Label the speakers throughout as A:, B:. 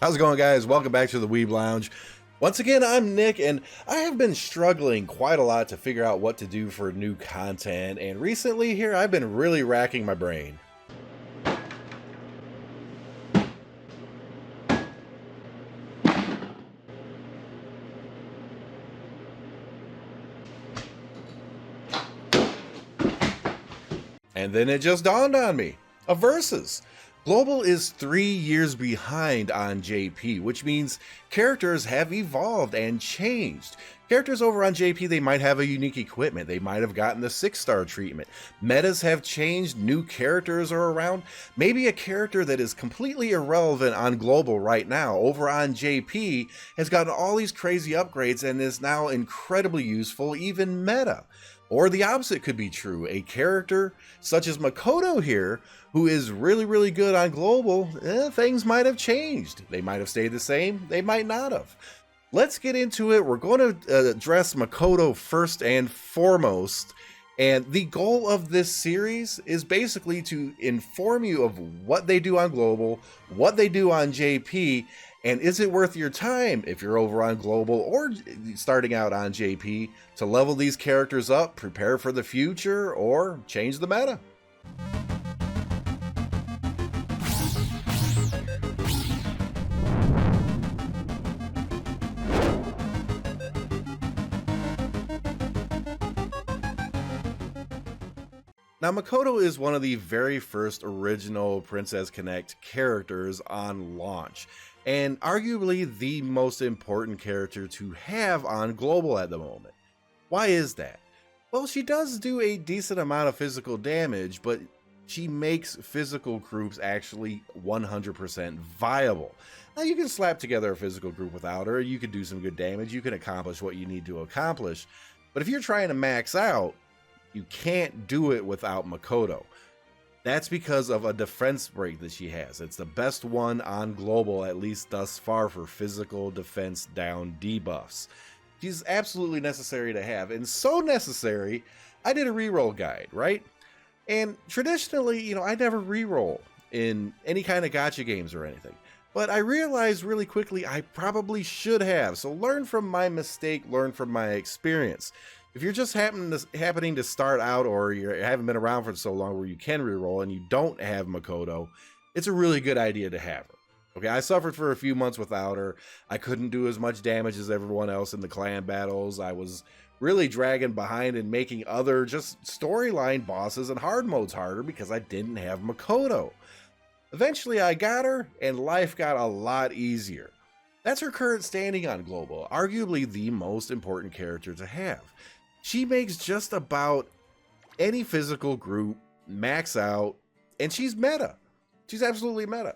A: How's it going, guys? Welcome back to the Weeb Lounge. Once again, I'm Nick, and I have been struggling quite a lot to figure out what to do for new content, and recently here, I've been really racking my brain. And then it just dawned on me. A Versus. Global is 3 years behind on JP, which means characters have evolved and changed. Characters over on JP, they might have a unique equipment, they might have gotten the 6-star treatment. Metas have changed, new characters are around. Maybe a character that is completely irrelevant on Global right now, over on JP, has gotten all these crazy upgrades and is now incredibly useful, even meta. Or the opposite could be true. A character such as Makoto here, who is really good on Global, things might have changed. They might have stayed the same, they might not have. Let's get into it. We're going to address Makoto first and foremost. And the goal of this series is basically to inform you of what they do on Global, what they do on JP, and is it worth your time if you're over on Global or starting out on JP to level these characters up, prepare for the future, or change the meta? Now, Makoto is one of the very first original Princess Connect characters on launch, and arguably the most important character to have on Global at the moment. Why is that? Well, she does do a decent amount of physical damage, but she makes physical groups actually 100% viable. Now, you can slap together a physical group without her, you can do some good damage, you can accomplish what you need to accomplish, but if you're trying to max out, you can't do it without Makoto. That's because of a defense break that she has. It's the best one on Global, at least thus far, for physical defense down debuffs. She's absolutely necessary to have, and so necessary, I did a reroll guide, right? And traditionally, I never reroll in any kind of gacha games or anything. But I realized really quickly I probably should have. So learn from my mistake, learn from my experience. If you're just happening to start out, or you haven't been around for so long where you can reroll and you don't have Makoto, it's a really good idea to have her. Okay, I suffered for a few months without her. I couldn't do as much damage as everyone else in the clan battles. I was really dragging behind and making other just storyline bosses and hard modes harder because I didn't have Makoto. Eventually I got her and life got a lot easier. That's her current standing on Global, arguably the most important character to have. She makes just about any physical group max out, and she's meta. She's absolutely meta.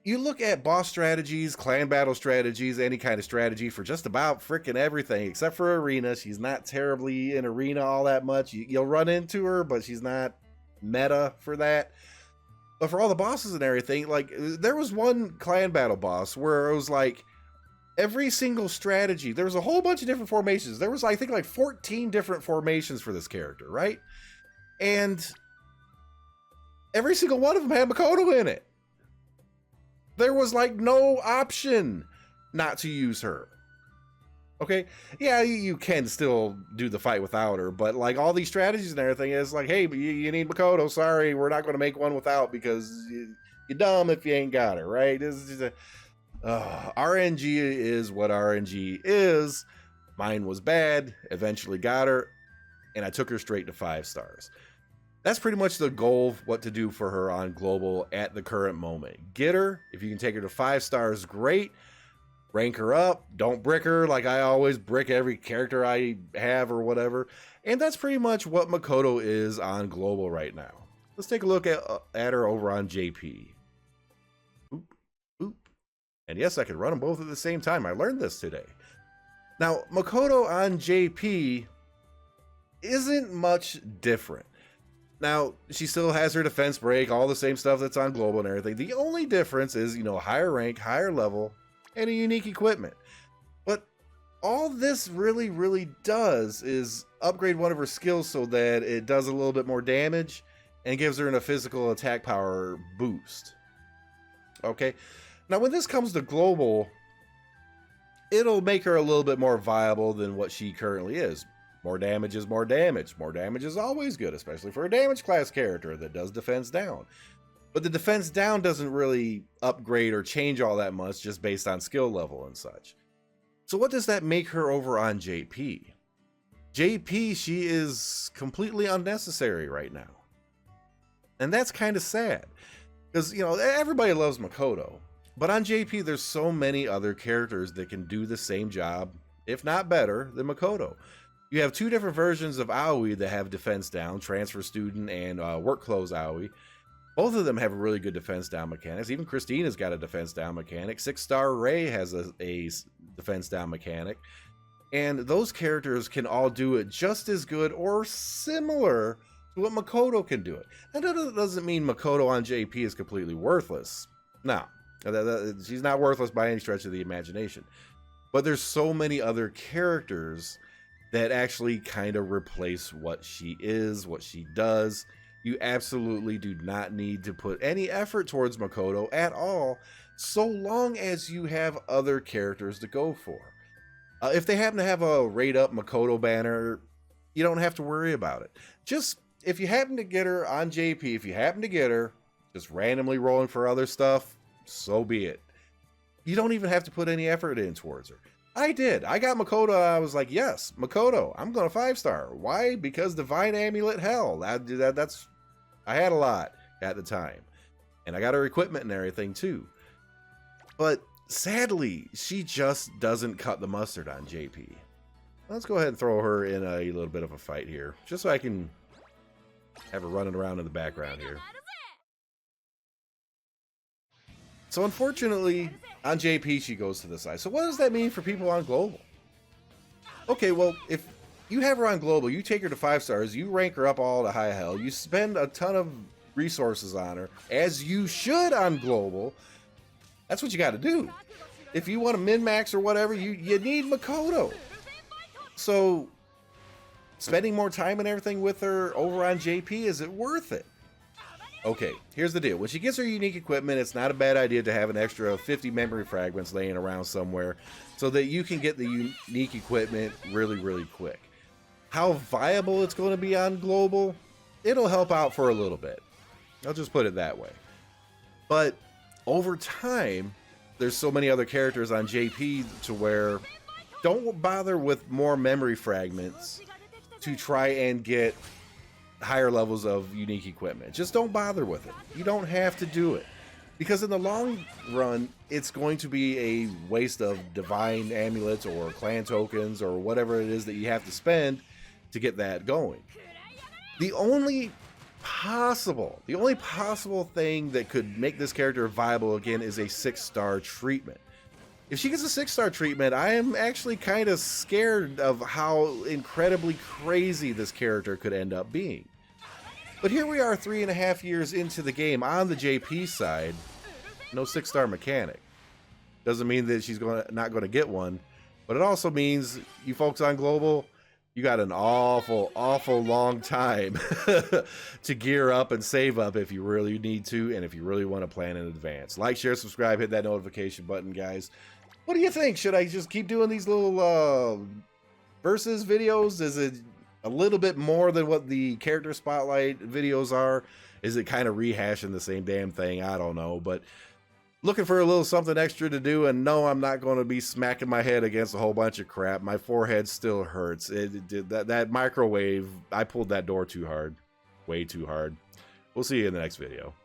A: You look at boss strategies, clan battle strategies, any kind of strategy for just about freaking everything, except for Arena. She's not terribly in Arena all that much. You'll run into her, but she's not meta for that. But for all the bosses and everything, like, there was one clan battle boss where it was like, every single strategy, there was a whole bunch of different formations. There was, I think, like 14 different formations for this character, right? And every single one of them had Makoto in it. There was like no option not to use her. Okay, yeah, you can still do the fight without her, but like all these strategies and everything is like, hey, but you need Makoto. Sorry, we're not going to make one without because you're dumb if you ain't got her, right? This is just a RNG is what RNG is. Mine was bad, eventually got her, and I took her straight to 5 stars. That's pretty much the goal of what to do for her on Global at the current moment. Get her. If you can take her to 5 stars, great. Rank her up. Don't brick her like I always brick every character I have or whatever. And that's pretty much what Makoto is on Global right now. Let's take a look at her over on JP. And yes, I could run them both at the same time. I learned this today. Now, Makoto on JP isn't much different. Now, she still has her defense break, all the same stuff that's on Global and everything. The only difference is, higher rank, higher level, and a unique equipment. But all this really does is upgrade one of her skills so that it does a little bit more damage and gives her a physical attack power boost. Okay? Now, when this comes to global, it'll make her a little bit more viable than what she currently is. More damage is more damage. More damage is always good, especially for a damage class character that does defense down. But the defense down doesn't really upgrade or change all that much just based on skill level and such. So what does that make her over on JP? JP, she is completely unnecessary right now. And that's kind of sad. Because, you know, everybody loves Makoto. But on JP, there's so many other characters that can do the same job, if not better, than Makoto. You have two different versions of Aoi that have defense down, transfer student and work clothes Aoi. Both of them have really good defense down mechanics. Even Christina's got a defense down mechanic. 6-star Ray has a defense down mechanic. And those characters can all do it just as good or similar to what Makoto can do it. And that doesn't mean Makoto on JP is completely worthless. No, she's not worthless by any stretch of the imagination. But there's so many other characters that actually kind of replace what she is, what she does. You absolutely do not need to put any effort towards Makoto at all, so long as you have other characters to go for. If they happen to have a rate up Makoto banner, you don't have to worry about it. Just, if you happen to get her on JP, if you happen to get her, just randomly rolling for other stuff, so be it. You don't even have to put any effort in towards her. I did. I got Makoto. I was like, yes, Makoto. I'm going to 5-star. Why? Because Divine Amulet Hell. I had a lot at the time. And I got her equipment and everything too. But sadly, she just doesn't cut the mustard on JP. Let's go ahead and throw her in a little bit of a fight here. Just so I can have her running around in the background here. So unfortunately, on JP, she goes to the side. So what does that mean for people on global? Okay, well, if you have her on global, you take her to 5 stars, you rank her up all to high hell, you spend a ton of resources on her, as you should on global. That's what you got to do. If you want to min-max or whatever, you need Makoto. So spending more time and everything with her over on JP, is it worth it? Okay, here's the deal. When she gets her unique equipment, it's not a bad idea to have an extra 50 memory fragments laying around somewhere so that you can get the unique equipment really, really quick. How viable it's going to be on global, it'll help out for a little bit. I'll just put it that way. But over time, there's so many other characters on JP to where don't bother with more memory fragments to try and get higher levels of unique equipment. Just don't bother with it. You don't have to do it. Because in the long run, it's going to be a waste of divine amulets or clan tokens or whatever it is that you have to spend to get that going. The only possible thing that could make this character viable again is a 6-star treatment. If she gets a 6-star treatment, I am actually kind of scared of how incredibly crazy this character could end up being. But here we are 3.5 years into the game on the JP side, no 6-star mechanic. Doesn't mean that she's not going to get one, but it also means you folks on global, you got an awful long time to gear up and save up if you really need to, and if you really want to plan in advance. Like, share, subscribe, hit that notification button, guys. What do you think? Should I just keep doing these little versus videos? Is it a little bit more than what the character spotlight videos are? Is it kind of rehashing the same damn thing? I don't know, but looking for a little something extra to do, and no, I'm not going to be smacking my head against a whole bunch of crap. My forehead still hurts. That microwave, I pulled that door too hard. Way too hard. We'll see you in the next video.